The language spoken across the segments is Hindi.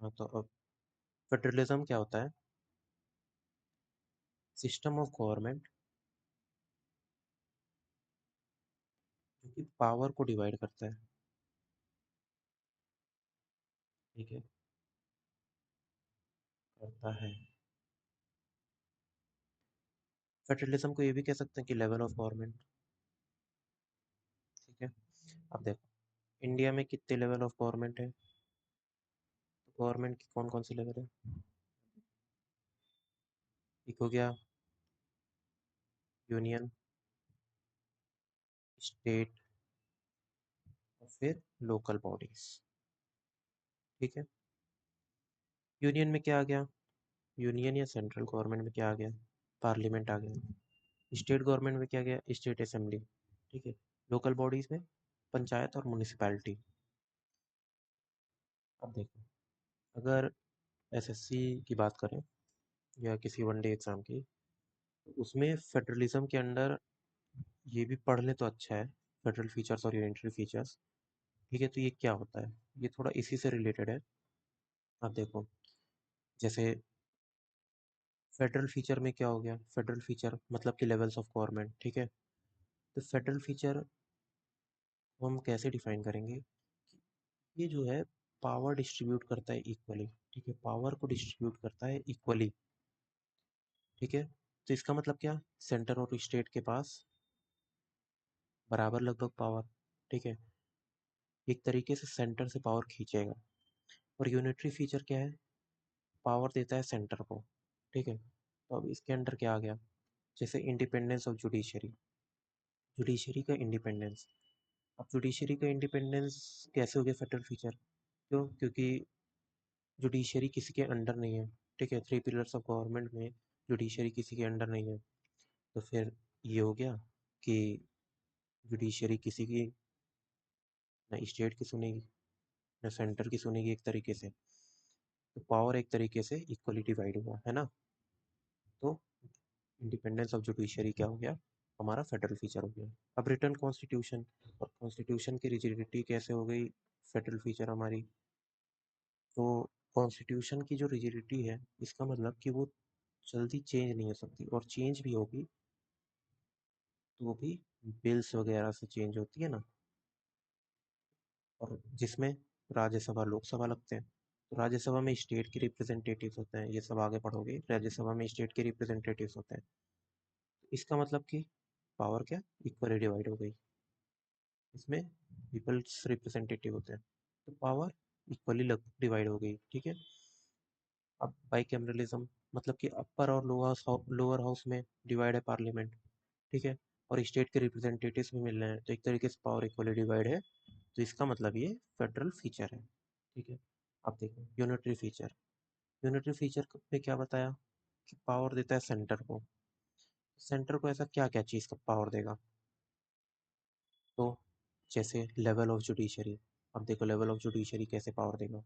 हाँ, तो अब फेडरलिज्म क्या होता है? सिस्टम ऑफ गवर्नमेंट जो कि पावर को डिवाइड करता है। ठीक है, करता है। फेडरलिज्म को ये भी कह सकते हैं कि लेवल ऑफ गवर्नमेंट। ठीक है, अब देखो इंडिया में कितने लेवल ऑफ गवर्नमेंट है? तो गवर्नमेंट की कौन कौन सी लेवल है? एक हो गया यूनियन, स्टेट और फिर लोकल बॉडीज। ठीक है, यूनियन में क्या आ गया? यूनियन या सेंट्रल गवर्नमेंट में क्या आ गया? पार्लियामेंट आ गया। स्टेट गवर्नमेंट में क्या गया? State assembly. ठीक है, लोकल बॉडीज में पंचायत और म्यूनिसिपैलिटी। अब देखो, अगर एसएससी की बात करें या किसी वनडे एग्जाम की, तो उसमें फेडरलिज्म के अंडर ये भी पढ़ ले तो अच्छा है, फेडरल फीचर्स और यूनिटरी फीचर्स। ठीक है, तो ये क्या होता है? ये थोड़ा इसी से रिलेटेड है। आप देखो, जैसे फेडरल फीचर में क्या हो गया? फेडरल फीचर मतलब कि लेवल्स ऑफ गवर्नमेंट। ठीक है, तो फेडरल फीचर को हम कैसे डिफाइन करेंगे? ये जो है पावर डिस्ट्रीब्यूट करता है इक्वली। ठीक है, पावर को डिस्ट्रीब्यूट करता है इक्वली। ठीक है, तो इसका मतलब क्या? सेंटर और स्टेट के पास बराबर लगभग पावर। ठीक है, एक तरीके से सेंटर से पावर खींचेगा। और यूनिटरी फीचर क्या है? पावर देता है सेंटर को। ठीक है, तो अब इसके अंडर क्या आ गया? जैसे इंडिपेंडेंस ऑफ जुडिशरी, जुडिशरी का इंडिपेंडेंस। अब जुडिशरी का इंडिपेंडेंस कैसे हो गया फेडरल फीचर? क्यों? क्योंकि जुडिशरी किसी के अंडर नहीं है। ठीक है, थ्री पिलर्स ऑफ गवर्नमेंट में जुडिशरी किसी के अंडर नहीं है। तो फिर ये हो गया कि जुडिशरी किसी की ना स्टेट की सुनेगी ना सेंटर की सुनेगी एक तरीके से। तो पावर एक तरीके से इक्वली डिवाइड हुआ है ना। तो इंडिपेंडेंस ऑफ जुडिशरी क्या हो गया? हमारा फेडरल फीचर हो गया। अब रिटर्न कॉन्स्टिट्यूशन, और कॉन्स्टिट्यूशन की रिजिडिटी कैसे हो गई? फेडरल फीचर हमारी। तो कॉन्स्टिट्यूशन की जो रिजिडिटी है, इसका मतलब कि वो जल्दी चेंज नहीं हो सकती, और चेंज भी होगी तो वो भी बिल्स वगैरह से चेंज होती है ना। और जिसमें राज्यसभा लोकसभा लगते हैं, तो राज्यसभा में स्टेट के रिप्रेजेंटेटिव्स होते हैं। ये सब आगे पढ़ोगे, राज्यसभा में स्टेट के रिप्रेजेंटेटिव्स होते हैं। इसका मतलब कि पावर क्या इक्वली डिवाइड हो गई। इसमें पीपल्स रिप्रेजेंटेटिव होते हैं, तो पावर इक्वली डिवाइड हो गई। ठीक है, अब बाइकैमरलिज्म मतलब कि अपर और लोअर हाउस में डिवाइड है पार्लियामेंट। ठीक है, और स्टेट के रिप्रेजेंटेटिव्स भी मिल रहे हैं, तो एक तरीके से पावर इक्वली डिवाइड है। तो इसका मतलब ये फेडरल फीचर है। ठीक है, अब देखो यूनिटरी फीचर। यूनिटरी फीचर पे क्या बताया कि पावर देता है सेंटर को। सेंटर को ऐसा क्या क्या चीज़ का पावर देगा? तो जैसे लेवल ऑफ जुडिशरी। अब देखो लेवल ऑफ जुडिशरी कैसे पावर देगा?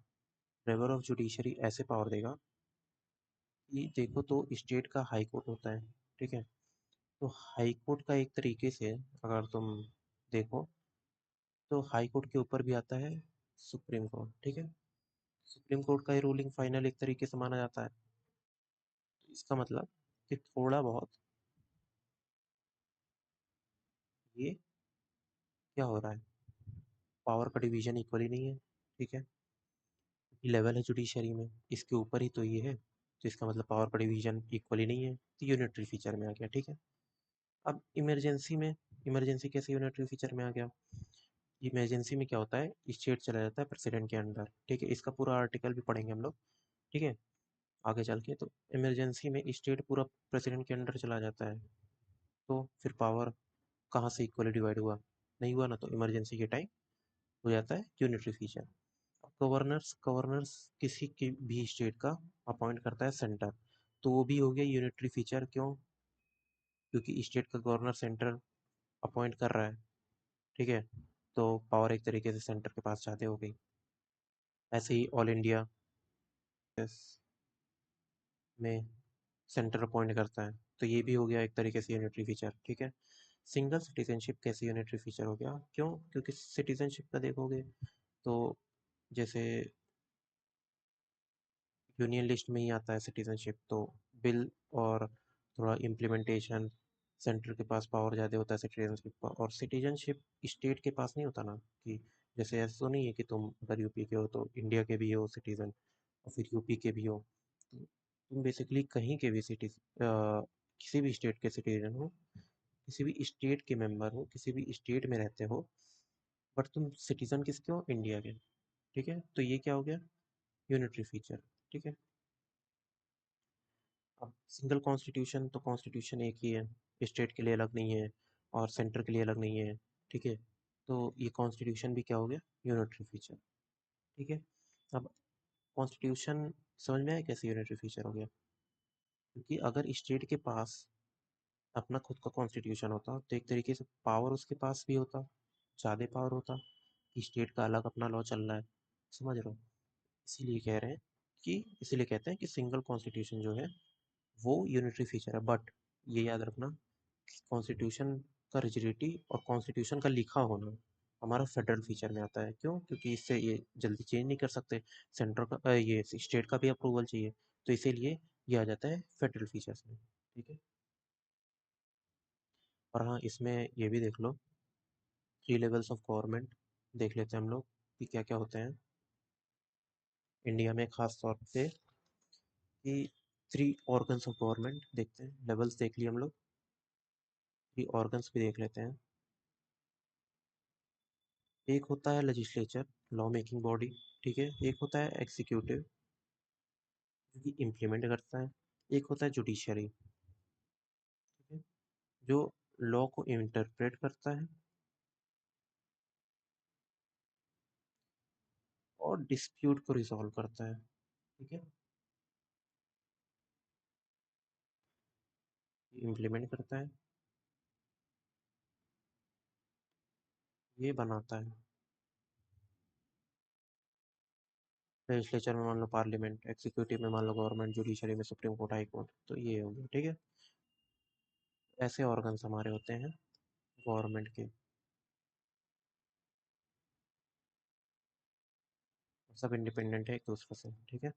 लेवल ऑफ जुडिशरी ऐसे पावर देगा कि देखो, तो स्टेट का हाई कोर्ट होता है। ठीक है, तो हाई कोर्ट का एक तरीके से अगर तुम देखो, तो हाई कोर्ट के ऊपर भी आता है सुप्रीम कोर्ट। ठीक है, सुप्रीम कोर्ट का ही रूलिंग फाइनल एक तरीके से माना जाता है। तो इसका मतलब कि थोड़ा बहुत ये क्या हो रहा है? पावर का डिवीजन इक्वली नहीं है। ठीक है, लेवल है जुडिशरी में, इसके ऊपर ही तो ये है, तो इसका मतलब पावर का डिवीजन इक्वली नहीं है, तो यूनिटरी फीचर में आ गया। ठीक है, अब इमरजेंसी में, इमरजेंसी कैसे यूनिटरी फीचर में आ गया? इमरजेंसी में क्या होता है? स्टेट चला जाता है प्रेसिडेंट के अंडर। ठीक है, इसका पूरा आर्टिकल भी पढ़ेंगे हम लोग। ठीक है, आगे चल के तो इमरजेंसी में स्टेट पूरा प्रेसिडेंट के अंडर चला जाता है। तो फिर पावर कहाँ से इक्वली डिवाइड हुआ? नहीं हुआ ना, तो इमरजेंसी के टाइम हो जाता है यूनिटरी फीचर। अब गवर्नर्स, गवर्नर्स किसी की भी स्टेट का अपॉइंट करता है सेंटर, तो वो भी हो गया यूनिटरी फीचर। क्यों? क्योंकि स्टेट का गवर्नर सेंटर अपॉइंट कर रहा है। ठीक है, तो पावर एक तरीके से सेंटर के पास जाते हो गई। ऐसे ही ऑल इंडिया में सेंटर अपॉइंट करता है, तो ये भी हो गया एक तरीके से यूनिटरी फीचर। ठीक है, सिंगल सिटीजनशिप कैसे यूनिटरी फीचर हो गया? क्यों? क्योंकि सिटीजनशिप का देखोगे तो जैसे यूनियन लिस्ट में ही आता है सिटीजनशिप। तो बिल और थोड़ा इम्प्लीमेंटेशन, सेंटर के पास पावर ज़्यादा होता है सिटीजनशिप का। और सिटीजनशिप स्टेट के पास नहीं होता ना, कि जैसे ऐसा तो नहीं है कि तुम अगर यूपी के हो तो इंडिया के भी हो सिटीजन, और फिर यूपी के भी हो। तो तुम बेसिकली कहीं के भी किसी भी स्टेट के सिटीजन हो, किसी भी स्टेट के मेंबर हो, किसी भी स्टेट में रहते हो, बट तुम सिटीजन किसके हो, इंडिया के। ठीक है, तो ये क्या हो गया, यूनिटरी फीचर। ठीक है। अब सिंगल कॉन्स्टिट्यूशन, तो कॉन्स्टिट्यूशन एक ही है, स्टेट के लिए अलग नहीं है और सेंटर के लिए अलग नहीं है। ठीक है, तो ये कॉन्स्टिट्यूशन भी क्या हो गया, यूनिटरी फीचर। ठीक है। अब कॉन्स्टिट्यूशन समझ में आया कैसे यूनिटरी फीचर हो गया, क्योंकि अगर स्टेट के पास अपना खुद का कॉन्स्टिट्यूशन होता तो एक तरीके से पावर उसके पास भी होता, ज़्यादा पावर होता, कि स्टेट का अलग अपना लॉ चल रहा है। समझ रहे हो, इसीलिए कह रहे हैं कि, इसीलिए कहते हैं कि सिंगल कॉन्स्टिट्यूशन जो है वो यूनिटरी फीचर है। बट ये याद रखना, कॉन्स्टिट्यूशन का रिजिडिटी और कॉन्स्टिट्यूशन का लिखा होना हमारा फेडरल फीचर में आता है। क्यों? क्योंकि इससे ये जल्दी चेंज नहीं कर सकते, सेंटर का ये स्टेट का भी अप्रूवल चाहिए, तो इसीलिए ये आ जाता है फेडरल फीचर्स में। ठीक है। और हाँ, इसमें ये भी देख लो, 3 लेवल्स ऑफ गवर्नमेंट देख लेते हैं हम लोग कि क्या क्या होते हैं इंडिया में, खास तौर पे कि 3 ऑर्गन्स ऑफ गवर्नमेंट देखते हैं। लेवल्स देख लिए हम लोग, 3 ऑर्गन्स भी देख लेते हैं। एक होता है लेजिस्लेचर, लॉ मेकिंग बॉडी। ठीक है। एक होता है एग्जीक्यूटिव, जो कि इम्प्लीमेंट करता है। एक होता है जुडिशरी, ठीक है, जो लॉ को इंटरप्रेट करता है और डिस्प्यूट को रिजॉल्व करता है। ठीक है। इम्प्लीमेंट करता है, ये बनाता है। लेजिस्लेचर में मान लो पार्लियामेंट, एग्जीक्यूटिव में मान लो गवर्नमेंट, जुडिशरी में सुप्रीम कोर्ट, हाई कोर्ट। तो ये हो गया। ठीक है। ऐसे ऑर्गन्स हमारे होते हैं गवर्नमेंट के, सब इंडिपेंडेंट है एक दूसरे से। ठीक है।